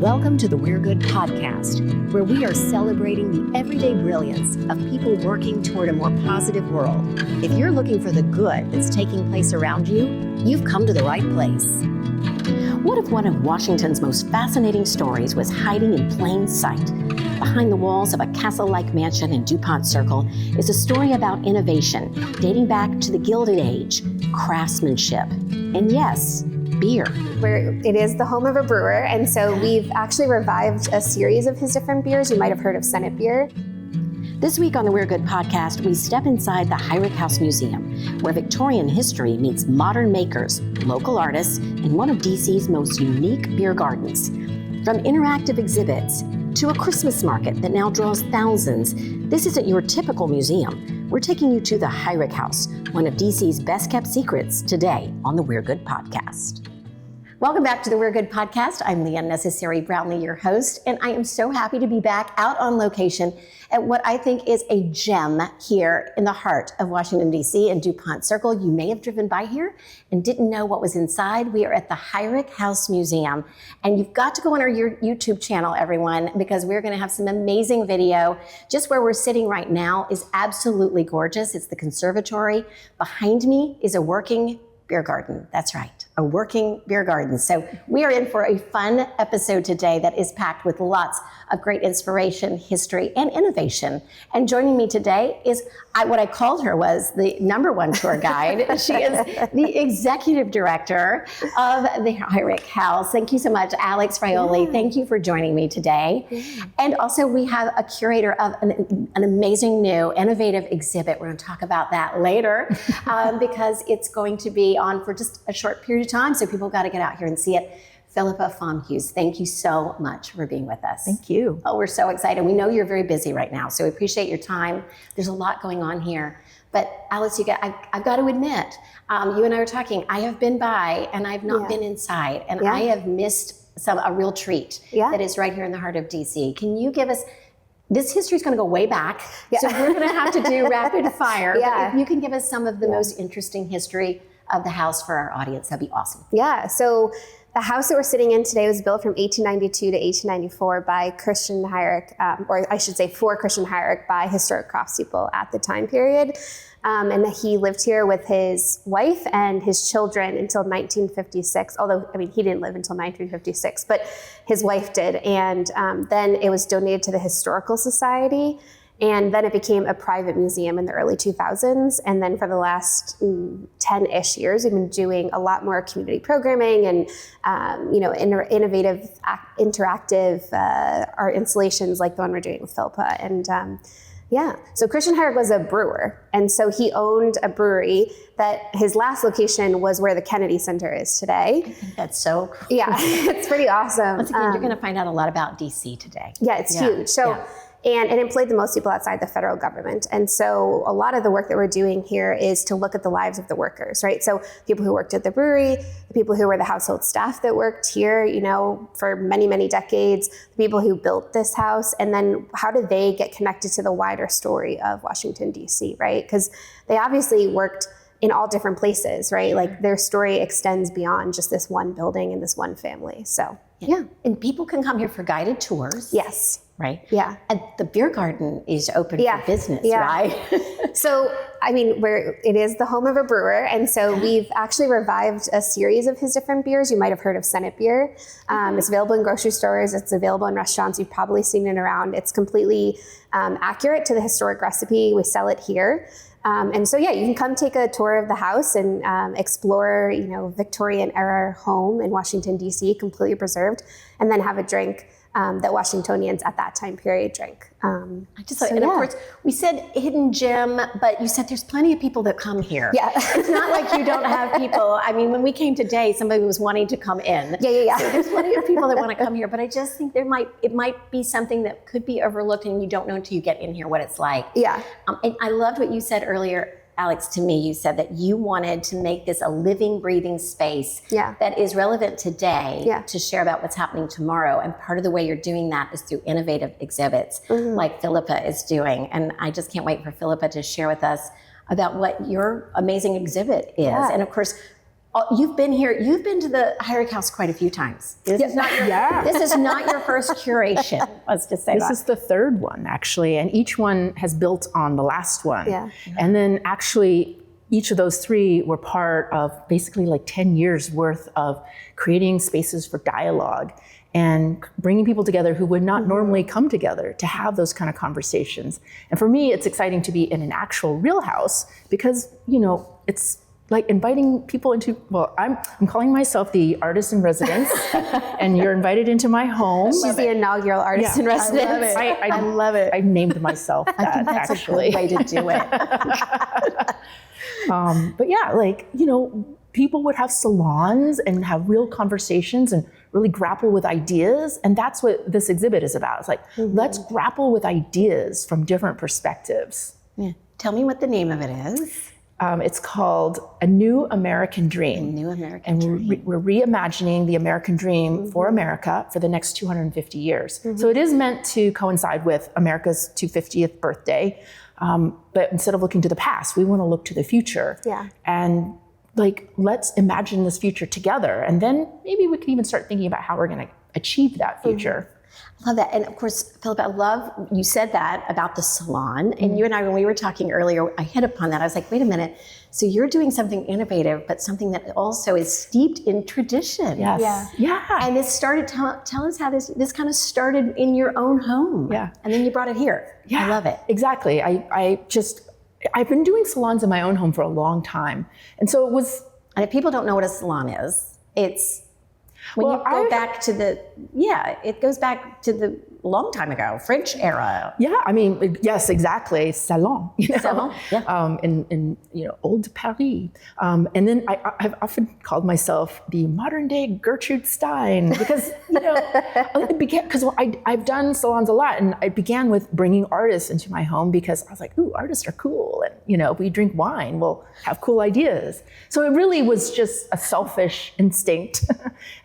Welcome to the We're Good podcast, where we are celebrating the everyday brilliance of people working toward a more positive world. If you're looking for the good that's taking place around you, you've come to the right place. What if one of Washington's most fascinating stories was hiding in plain sight? Behind the walls of a castle-like mansion in DuPont Circle is a story about innovation dating back to the Gilded Age, craftsmanship, and yes, beer. It is the home of a brewer, and so we've actually revived a series of his different beers. You might have heard of Senate beer. This week on the We're Good podcast, we step inside the Heurich House Museum, where Victorian history meets modern makers, local artists, and one of D.C.'s most unique beer gardens. From interactive exhibits to a Christmas market that now draws thousands, this isn't your typical museum. We're taking you to the Heurich House, one of D.C.'s best-kept secrets, today on the We're Good podcast. Welcome back to the We're Good podcast. I'm Lee Ann Necessary Brownlee, your host, and I am so happy to be back out on location at what I think is a gem here in the heart of Washington, D.C. in DuPont Circle. You may have driven by here and didn't know what was inside. We are at the Heurich House Museum, and you've got to go on our YouTube channel, everyone, because we're going to have some amazing video. Just where we're sitting right now is absolutely gorgeous. It's the conservatory. Behind me is a working beer garden. That's right, a working beer garden. So we are in for a fun episode today that is packed with lots of great inspiration, history, and innovation. And joining me today is what I called her was the #1 tour guide. She is the Executive Director of the Heurich House. Thank you so much, Alex Fraioli. Thank you for joining me today. And also we have a curator of an amazing new innovative exhibit. We're going to talk about that later because it's going to be on for just a short period of time, so people got to get out here and see it. Philippa Pham Hughes, thank you so much for being with us. Thank you. Oh, we're so excited. We know you're very busy right now, so we appreciate your time. There's a lot going on here. But Alex, I've got to admit, you and I were talking, I have been by and I've not been inside, and I have missed a real treat that is right here in the heart of DC. Can you give us, this history is going to go way back, so we're going to have to do rapid fire. But if you can give us some of the most interesting history of the house for our audience, that'd be awesome. Yeah, so the house that we're sitting in today was built from 1892 to 1894 by Christian Heurich, or I should say for Christian Heurich, by historic craftspeople at the time period. And he lived here with his wife and his children until 1956, although, I mean, he didn't live until 1956, but his wife did. And then it was donated to the Historical Society. And then it became a private museum in the early 2000s. And then for the last 10-ish years, we've been doing a lot more community programming and, innovative, interactive art installations like the one we're doing with Philippa. And so Christian Heurich was a brewer. And so he owned a brewery that his last location was where the Kennedy Center is today. I think that's so cool. Yeah, it's pretty awesome. Once again, you're going to find out a lot about DC today. Yeah, it's huge. So. And it employed the most people outside the federal government. And so a lot of the work that we're doing here is to look at the lives of the workers, right? So people who worked at the brewery, the people who were the household staff that worked here, for many, many decades, the people who built this house, and then how do they get connected to the wider story of Washington, D.C., right? Because they obviously worked in all different places, right? Like their story extends beyond just this one building and this one family, so. Yeah, and people can come here for guided tours. Yes. Right? Yeah. And the beer garden is open for business, right? So, it is the home of a brewer. And so we've actually revived a series of his different beers. You might have heard of Senate beer. It's available in grocery stores. It's available in restaurants. You've probably seen it around. It's completely accurate to the historic recipe. We sell it here. And so, you can come take a tour of the house and explore, Victorian era home in Washington, D.C., completely preserved, and then have a drink that Washingtonians at that time period drank. Of course, we said hidden gem, but you said there's plenty of people that come here. Yeah. It's not like you don't have people. I mean, when we came today, somebody was wanting to come in. Yeah. So there's plenty of people that want to come here, but I just think it might be something that could be overlooked and you don't know until you get in here what it's like. Yeah. And I loved what you said earlier, Alex, to me. You said that you wanted to make this a living, breathing space that is relevant today to share about what's happening tomorrow. And part of the way you're doing that is through innovative exhibits like Philippa is doing. And I just can't wait for Philippa to share with us about what your amazing exhibit is. And of course, You've been here. You've been to the Heurich House quite a few times. This is not your first curation. Let's just say this is the third one, actually, and each one has built on the last one. Yeah. And then actually, each of those three were part of basically like 10 years worth of creating spaces for dialogue and bringing people together who would not normally come together to have those kind of conversations. And for me, it's exciting to be in an actual real house because, it's like inviting people into, well, I'm calling myself the artist in residence, and you're invited into my home. She's the inaugural artist in residence. I love it. I named myself that, I think that's actually. a good way to do it. But yeah, people would have salons and have real conversations and really grapple with ideas. And that's what this exhibit is about. It's like, let's grapple with ideas from different perspectives. Yeah. Tell me what the name of it is. It's called A New American Dream. A New American Dream. And we're reimagining the American dream for America for the next 250 years. So it is meant to coincide with America's 250th birthday. But instead of looking to the past, we want to look to the future. Yeah. And let's imagine this future together. And then maybe we can even start thinking about how we're going to achieve that future. I love that. And of course, Philippa, I love you said that about the salon. And you and I, when we were talking earlier, I hit upon that. I was like, wait a minute. So you're doing something innovative, but something that also is steeped in tradition. Yes. Yeah. And this started, tell us how this kind of started in your own home. Yeah. And then you brought it here. Yeah. I love it. Exactly. I've been doing salons in my own home for a long time. And so it was. And if people don't know what a salon is, it's when you go back to it goes back to the long time ago, French era. Yeah, I mean, yes, exactly. Salon, Salon, yeah. In old Paris. And then I've often called myself the modern day Gertrude Stein because, it began, because I've done salons a lot, and it began with bringing artists into my home because I was like, ooh, artists are cool. And, if we drink wine, we'll have cool ideas. So it really was just a selfish instinct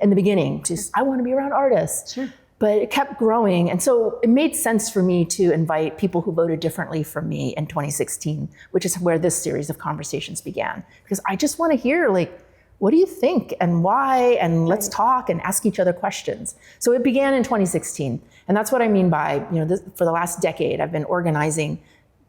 in the beginning. Just, I want to be around artists. Sure. But it kept growing. And so it made sense for me to invite people who voted differently from me in 2016, which is where this series of conversations began. Because I just want to hear, what do you think and why? And let's talk and ask each other questions. So it began in 2016. And that's what I mean by, for the last decade, I've been organizing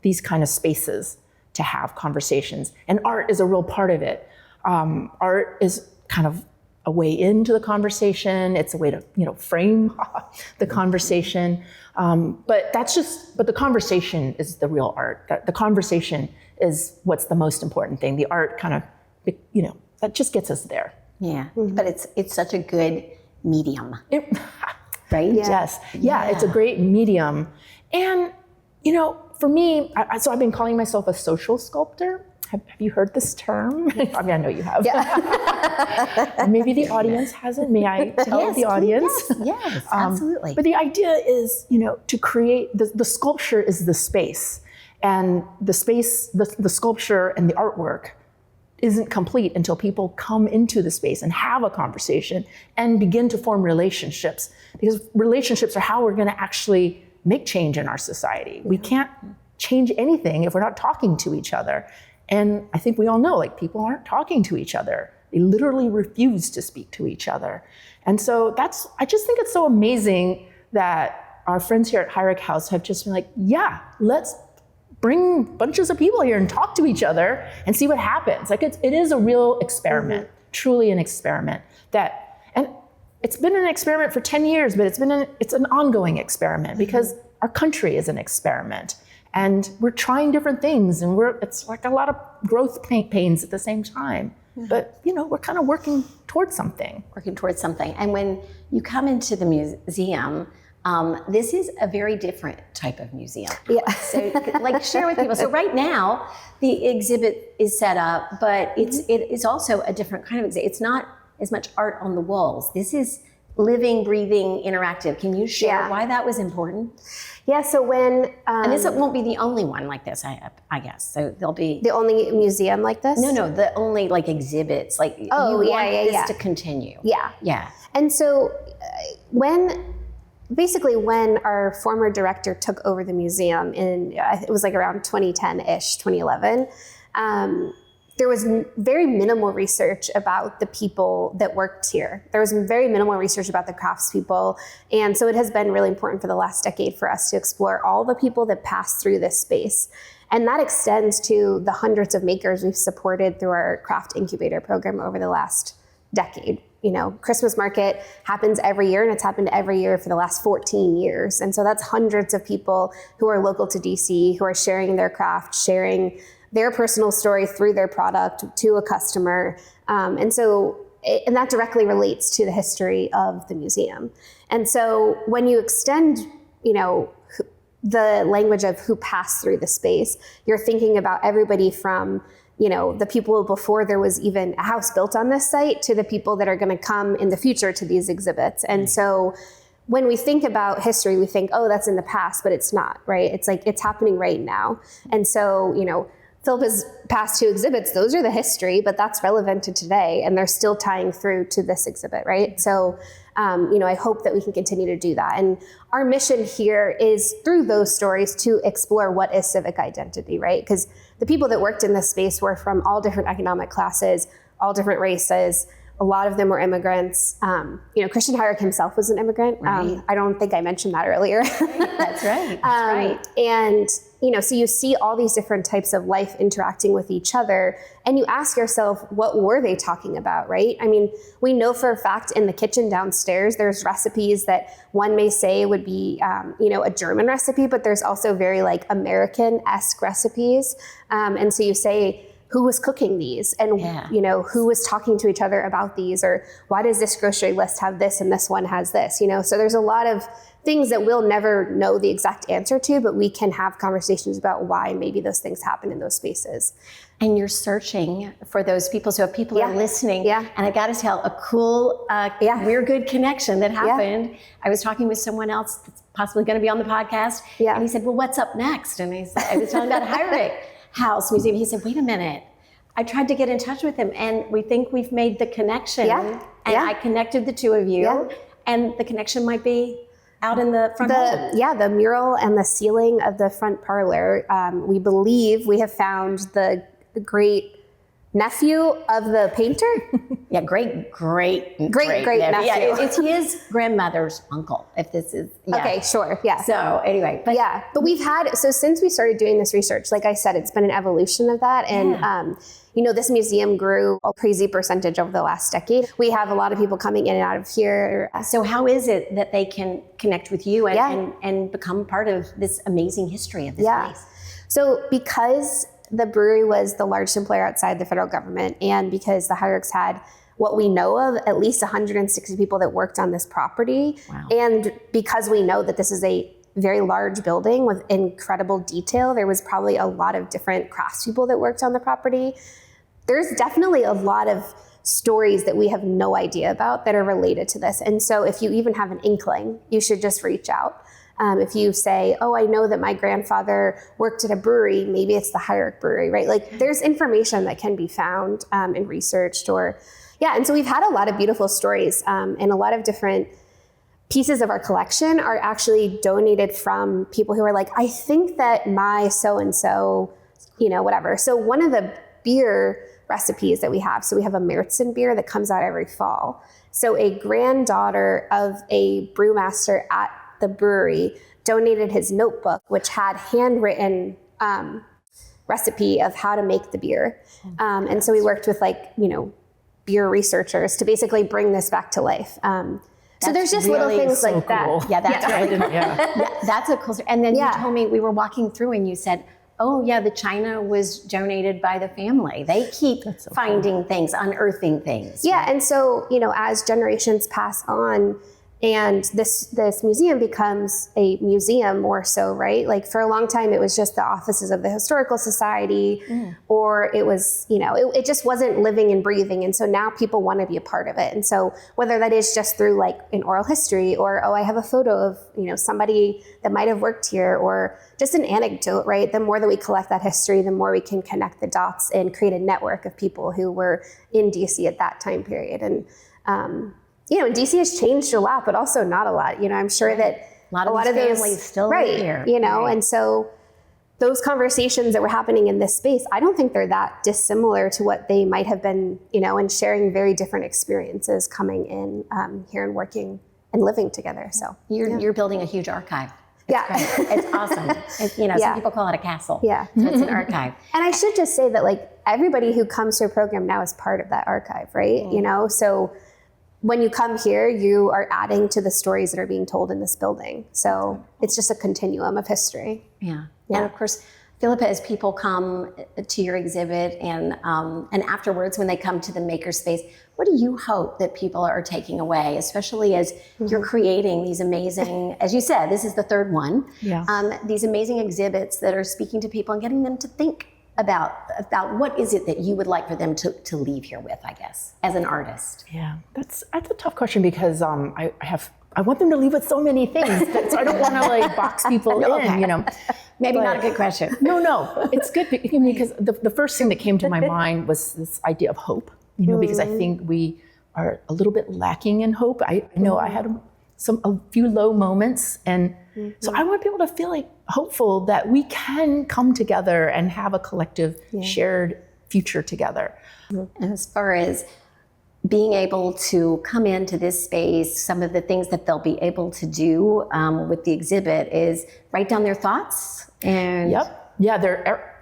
these kind of spaces to have conversations. And art is a real part of it. Art is kind of a way into the conversation. It's a way to, frame the conversation. But the conversation is the real art. The conversation is what's the most important thing. The art kind of, that just gets us there. Yeah, but it's such a good medium, right? Yes. Yeah, it's a great medium. And, for me, so I've been calling myself a social sculptor. Have you heard this term? I mean, I know you have. Yeah. Maybe the audience hasn't. May I tell the audience? Yes, absolutely. But the idea is, to create, the sculpture is the space. And the space, the sculpture and the artwork isn't complete until people come into the space and have a conversation and begin to form relationships. Because relationships are how we're going to actually make change in our society. We can't change anything if we're not talking to each other. And I think we all know, people aren't talking to each other. They literally refuse to speak to each other. And so I just think it's so amazing that our friends here at Heurich House have just been like, yeah, let's bring bunches of people here and talk to each other and see what happens. It is a real experiment, truly an experiment and it's been an experiment for 10 years, but it's an ongoing experiment because our country is an experiment. And we're trying different things, and it's like a lot of growth pains at the same time. But, we're kind of working towards something. And when you come into the museum, this is a very different type of museum. Yeah. So, share with people. So right now, the exhibit is set up, but it is also a different kind of exhibit. It's not as much art on the walls. This is living, breathing, interactive. Can you share why that was important? Yeah, so when... and this won't be the only one like this, I guess. So there'll be... The only museum like this? No, the only exhibits. You want this to continue. Yeah. Yeah. And so when our former director took over the museum it was around 2010-ish, 2011, there was very minimal research about the people that worked here. There was very minimal research about the craftspeople. And so it has been really important for the last decade for us to explore all the people that pass through this space. And that extends to the hundreds of makers we've supported through our craft incubator program over the last decade. You know, Christmas market happens every year, and it's happened every year for the last 14 years. And so that's hundreds of people who are local to DC, who are sharing their craft, sharing their personal story through their product to a customer. And that directly relates to the history of the museum. And so when you extend, you know, the language of who passed through the space, you're thinking about everybody from, you know, the people before there was even a house built on this site to the people that are going to come in the future to these exhibits. And so when we think about history, we think, oh, that's in the past, but it's not, right? It's like, it's happening right now. And so, you know, Philippa's past 2 exhibits, those are the history, but that's relevant to today, and they're still tying through to this exhibit, right? So, you know, I hope that we can continue to do that. And our mission here is through those stories to explore what is civic identity, right? Because the people that worked in this space were from all different economic classes, all different races. A lot of them were immigrants. You know, Christian Heurich himself was an immigrant. Right. I don't think I mentioned that earlier. That's right. That's right. And, you know, so you see all these different types of life interacting with each other, and you ask yourself, what were they talking about, right? I mean, we know for a fact in the kitchen downstairs, there's recipes that one may say would be, you know, a German recipe, but there's also very like American-esque recipes. And so you say, who was cooking these, and you know, who was talking to each other about these, or why does this grocery list have this and this one has this, you know? So there's a lot of things that we'll never know the exact answer to, but we can have conversations about why maybe those things happen in those spaces. And you're searching for those people. So if people are listening, and I got to tell a cool, We're Good connection that happened. I was talking with someone else that's possibly going to be on the podcast, and he said, well, what's up next? And I was telling about Heurich House Museum. He said, wait a minute. I tried to get in touch with him, and we think we've made the connection. And I connected the 2 of you, and the connection might be out in the front hall. Yeah, the mural and the ceiling of the front parlor. We believe we have found the great nephew of the painter. Great nephew. Yeah, it's his grandmother's uncle, if this is. Okay, sure, yeah. So anyway. But we've had, so since we started doing this research, like I said, it's been an evolution of that. And, you know, this museum grew a crazy percentage over the last decade. We have a lot of people coming in and out of here. So how is it that they can connect with you and become part of this amazing history of this place? So because the brewery was the largest employer outside the federal government, and because the Heurichs had what we know of at least 160 people that worked on this property, and because we know that this is a very large building with incredible detail, there was probably a lot of different craftspeople that worked on the property. There's definitely a lot of stories that we have no idea about that are related to this. And so if you even have an inkling, you should just reach out. If you say, oh, I know that my grandfather worked at a brewery, maybe it's the Heurich Brewery, right? Like there's information that can be found and researched, and so we've had a lot of beautiful stories, and a lot of different pieces of our collection are actually donated from people who are like, I think that my so-and-so, you know, whatever. So one of the beer recipes that we have, so we have a Märzen beer that comes out every fall. So a granddaughter of a brewmaster at the brewery donated his notebook, which had handwritten recipe of how to make the beer. And so we worked with beer reresearchers to basically bring this back to life. So there's just really little things like cool. that. Yeah, that's right. That's a cool story. And then you told me, we were walking through and you said, oh yeah, the china was donated by the family. They keep finding things, unearthing things. Yeah, and so, as generations pass on, and this museum becomes a museum more so, right? Like for a long time, it was just the offices of the Historical Society, or it was, it just wasn't living and breathing. And so now people want to be a part of it. And so whether that is just through like an oral history, or, I have a photo of, somebody that might have worked here, or just an anecdote, right? The more that we collect that history, the more we can connect the dots and create a network of people who were in DC at that time period. And, DC has changed a lot, but also not a lot. I'm sure that a lot of those families still right, here. And so, those conversations that were happening in this space, I don't think they're that dissimilar to what they might have been, and sharing very different experiences coming in here and working and living together. So you're building a huge archive. It's It's awesome. Some people call it a castle. Yeah. So it's an archive. And I should just say that like everybody who comes to a program now is part of that archive, right? So when you come here, you are adding to the stories that are being told in this building. So it's just a continuum of history. Yeah. And of course, Philippa, as people come to your exhibit and afterwards when they come to the makerspace, what do you hope that people are taking away, especially as you're creating these amazing, as you said, this is the third one, these amazing exhibits that are speaking to people and getting them to think about what is it that you would like for them to leave here with, I guess, as an artist? Yeah, that's a tough question because I want them to leave with so many things, so I don't want to like box people in, Maybe not a good question. No, it's good because the first thing that came to my mind was this idea of hope, because I think we are a little bit lacking in hope. I know I had a few low moments, and so I want people to feel like hopeful that we can come together and have a collective shared future together. And as far as being able to come into this space, some of the things that they'll be able to do with the exhibit is write down their thoughts. And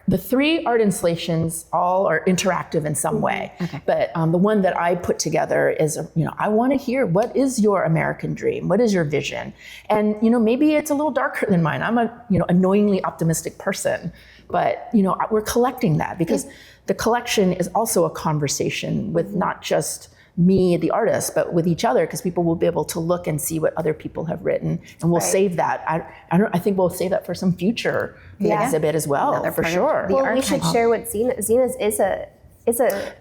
the 3 art installations all are interactive in some way. Okay. But the one that I put together is, I want to hear, what is your American dream? What is your vision? And, maybe it's a little darker than mine. I'm a, annoyingly optimistic person, but, we're collecting that because the collection is also a conversation with not just me, the artist, but with each other, because people will be able to look and see what other people have written, and we'll save that. I think we'll save that for some future exhibit as well, for sure. Well, we should share what Zena's is a.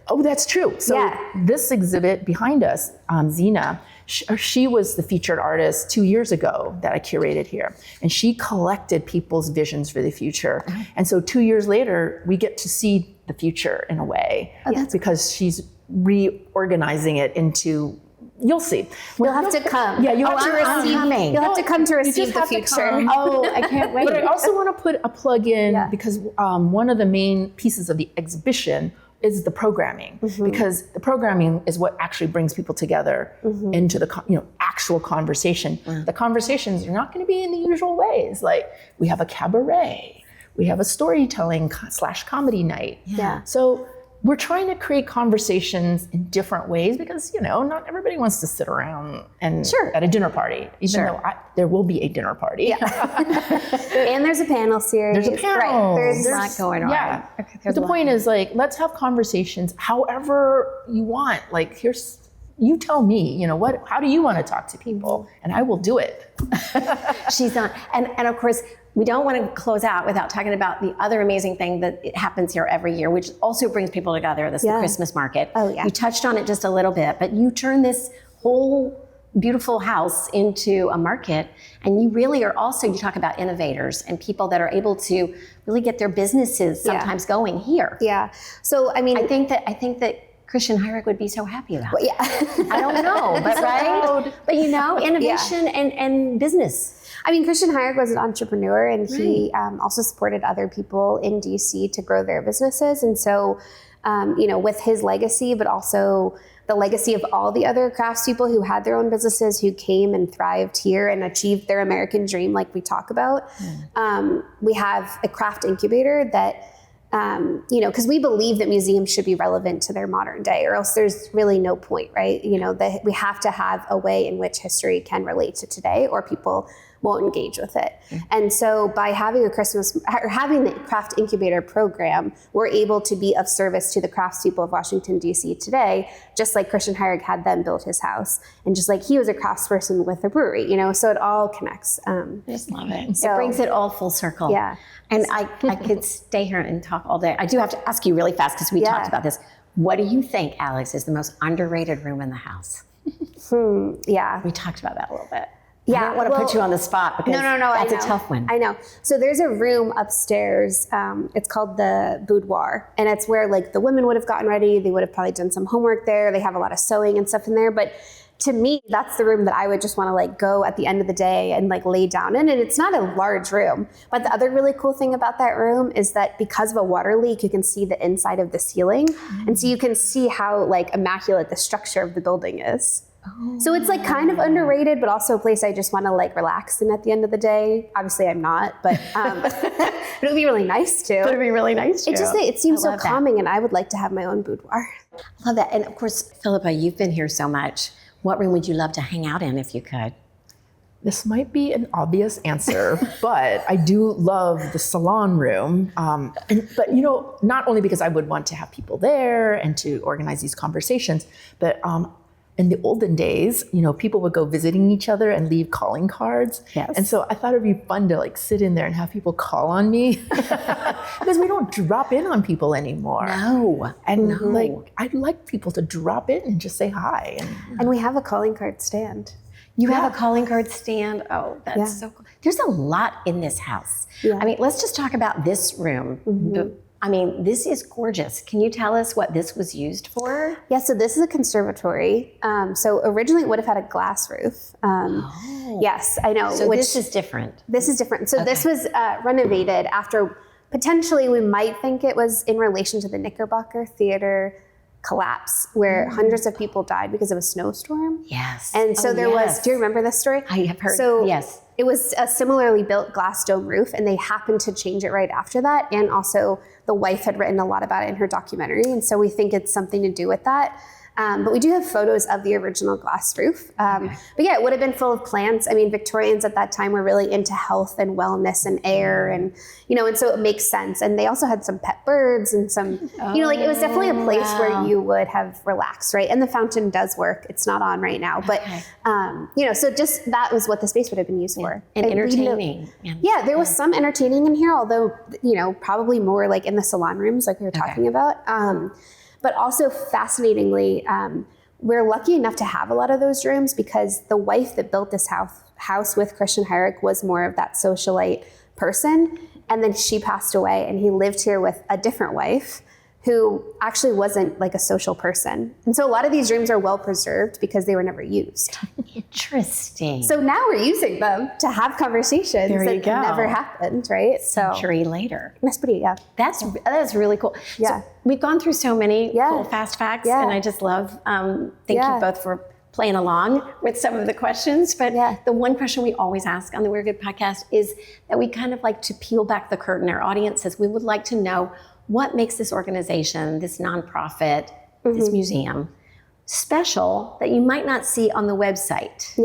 Oh, that's true. So this exhibit behind us, Zena, she was the featured artist 2 years ago that I curated here, and she collected people's visions for the future. And so 2 years later, we get to see the future in a way, because she's reorganizing it into. You'll see. You'll have to come. Yeah, you have to receive. You'll have to come to receive the future. Oh, I can't wait. But I also want to put a plug in because one of the main pieces of the exhibition is the programming, because the programming is what actually brings people together into the actual conversation. The conversations are not going to be in the usual ways. Like we have a cabaret, we have a storytelling / comedy night. So we're trying to create conversations in different ways because, not everybody wants to sit around and at a dinner party, even though there will be a dinner party. And there's a panel series. There's a panel. Right. There's a lot going on. Yeah. But the point is let's have conversations however you want. Like you tell me, how do you want to talk to people? And I will do it. She's on. And of course, we don't want to close out without talking about the other amazing thing that happens here every year, which also brings people together. This is the Christmas market. Oh, yeah. You touched on it just a little bit, but you turn this whole beautiful house into a market. And you really are also, you talk about innovators and people that are able to really get their businesses sometimes going here. Yeah. So, I mean, I think that Christian Heurich would be so happy about it. Yeah. I don't know, but right? But innovation and business. I mean, Christian Heurich was an entrepreneur, and he also supported other people in DC to grow their businesses. And so, with his legacy, but also the legacy of all the other craftspeople who had their own businesses, who came and thrived here and achieved their American dream, like we talk about. We have a craft incubator that, because we believe that museums should be relevant to their modern day, or else there's really no point, right? That we have to have a way in which history can relate to today, or people won't engage with it. And so by having having the craft incubator program, we're able to be of service to the craftspeople of Washington, D.C. today, just like Christian Heurich had them build his house, and just like he was a craftsperson with a brewery, so it all connects. I just love it. It brings it all full circle. Yeah. And I could stay here and talk all day. I do have to ask you really fast, because we talked about this. What do you think, Alex, is the most underrated room in the house? Yeah. We talked about that a little bit. Yeah, I don't want to put you on the spot, because no, that's a tough one. I know. So there's a room upstairs. It's called the boudoir, and it's where the women would have gotten ready. They would have probably done some homework there. They have a lot of sewing and stuff in there. But to me, that's the room that I would just want to like go at the end of the day and like lay down in. And it's not a large room. But the other really cool thing about that room is that because of a water leak, you can see the inside of the ceiling. And so you can see how like immaculate the structure of the building is. So it's like kind of underrated, but also a place I just want to like relax in at the end of the day. Obviously I'm not, but it would be really nice to. It would be really nice to. It seems so calming, and I would like to have my own boudoir. I love that. And of course, Philippa, you've been here so much. What room would you love to hang out in if you could? This might be an obvious answer, but I do love the salon room. But you know, not only because I would want to have people there and to organize these conversations, but in the olden days, you know, people would go visiting each other and leave calling cards. Yes. And so I thought it'd be fun to like sit in there and have people call on me because we don't drop in on people anymore. No. And like, I'd like people to drop in and just say hi. And we have a calling card stand. You have a calling card stand? Oh, that's so cool. There's a lot in this house. Yeah. I mean, let's just talk about this room. I mean, this is gorgeous. Can you tell us what this was used for? Yeah, so this is a conservatory. So originally it would have had a glass roof. Yes, I know. So this is different. This is different. So this was renovated after, potentially we might think it was in relation to the Knickerbocker Theater collapse, where hundreds of people died because of a snowstorm. Yes. And so there was, do you remember this story? I have heard, yes. It was a similarly built glass dome roof, and they happened to change it right after that. And also the wife had written a lot about it in her documentary. And so we think it's something to do with that. But we do have photos of the original glass roof. But yeah, it would have been full of plants. I mean, Victorians at that time were really into health and wellness and air, and, you know, and so it makes sense. And they also had some pet birds and some, you know, like it was definitely a place where you would have relaxed, right? And the fountain does work. It's not on right now, but, you know, so just that was what the space would have been used for. And entertaining. Yeah, there was some entertaining in here, although, you know, probably more like in the salon rooms like we were talking about. But also fascinatingly, we're lucky enough to have a lot of those rooms because the wife that built this house with Christian Heurich was more of that socialite person. And then she passed away, and he lived here with a different wife who actually wasn't like a social person. And so a lot of these rooms are well preserved because they were never used. Interesting. So now we're using them to have conversations that never happened, right? Century later. That's pretty, That's really cool. Yeah. So we've gone through so many cool fast facts, and I just love, thank you both for playing along with some of the questions. But the one question we always ask on the We're Good podcast is that we kind of like to peel back the curtain. Our audience says we would like to know what makes this organization, this nonprofit, this museum special that you might not see on the website.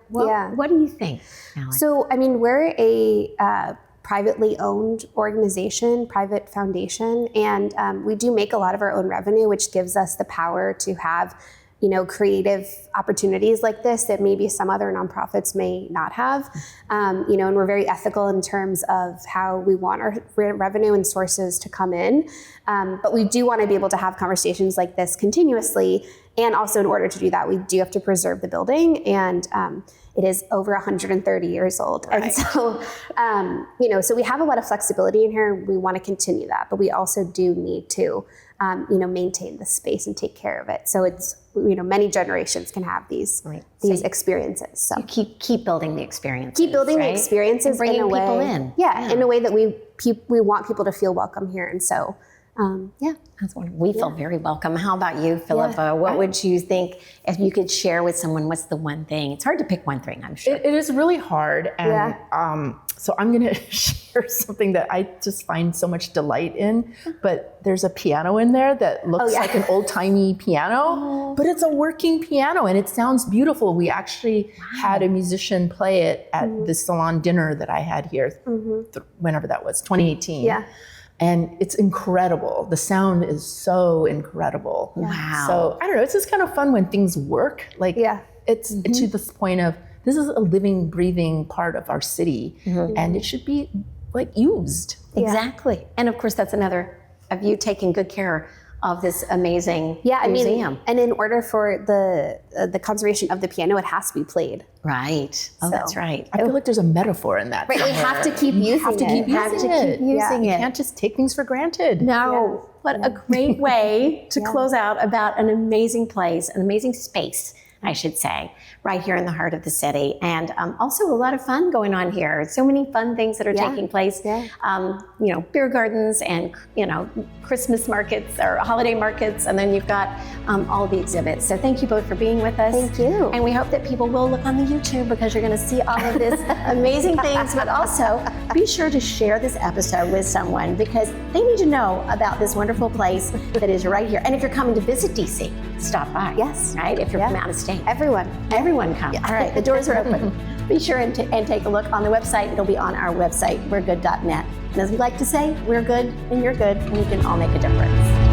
What do you think, Alex? So, I mean, we're a privately owned organization, private foundation, and we do make a lot of our own revenue, which gives us the power to have, you know, creative opportunities like this that maybe some other nonprofits may not have. You know, and we're very ethical in terms of how we want our revenue and sources to come in. But we do want to be able to have conversations like this continuously. And also in order to do that, we do have to preserve the building. And it is over 130 years old. Right. And so, you know, so we have a lot of flexibility in here. We want to continue that, but we also do need to, you know, maintain the space and take care of it. So it's, you know, many generations can have these experiences. So you keep building the experiences. Keep building the experiences and bringing in a way, people in. In a way that we want people to feel welcome here. And so, that's wonderful. We feel very welcome. How about you, Philippa? What would you think if you could share with someone? What's the one thing? It's hard to pick one thing, I'm sure. It is really hard. And so I'm going to share something that I just find so much delight in. But there's a piano in there that looks like an old-timey piano, but it's a working piano and it sounds beautiful. We actually had a musician play it at the salon dinner that I had here, whenever that was, 2018. And it's incredible. The sound is so incredible. Wow. So I don't know, it's just kind of fun when things work. Like it's to this point of, this is a living, breathing part of our city and it should be like used. Exactly. And of course, that's another of you taking good care of this amazing museum. And in order for the conservation of the piano, it has to be played. Right. Oh, that's right. I feel like there's a metaphor in that. Right. We have to keep using it. You can't just take things for granted. No. What a great way to close out about an amazing place, an amazing space, I should say, right here in the heart of the city. And also a lot of fun going on here. So many fun things that are taking place. You know, beer gardens and, you know, Christmas markets or holiday markets. And then you've got all the exhibits. So thank you both for being with us. Thank you. And we hope that people will look on the YouTube because you're going to see all of this amazing things. But also be sure to share this episode with someone because they need to know about this wonderful place that is right here. And if you're coming to visit DC, stop by. Yes. Right? If you're from out of state. Everyone come. Yeah. All right, the doors are open. Be sure and take a look on the website. It'll be on our website, we'regood.net. And as we like to say, we're good and you're good, and we can all make a difference.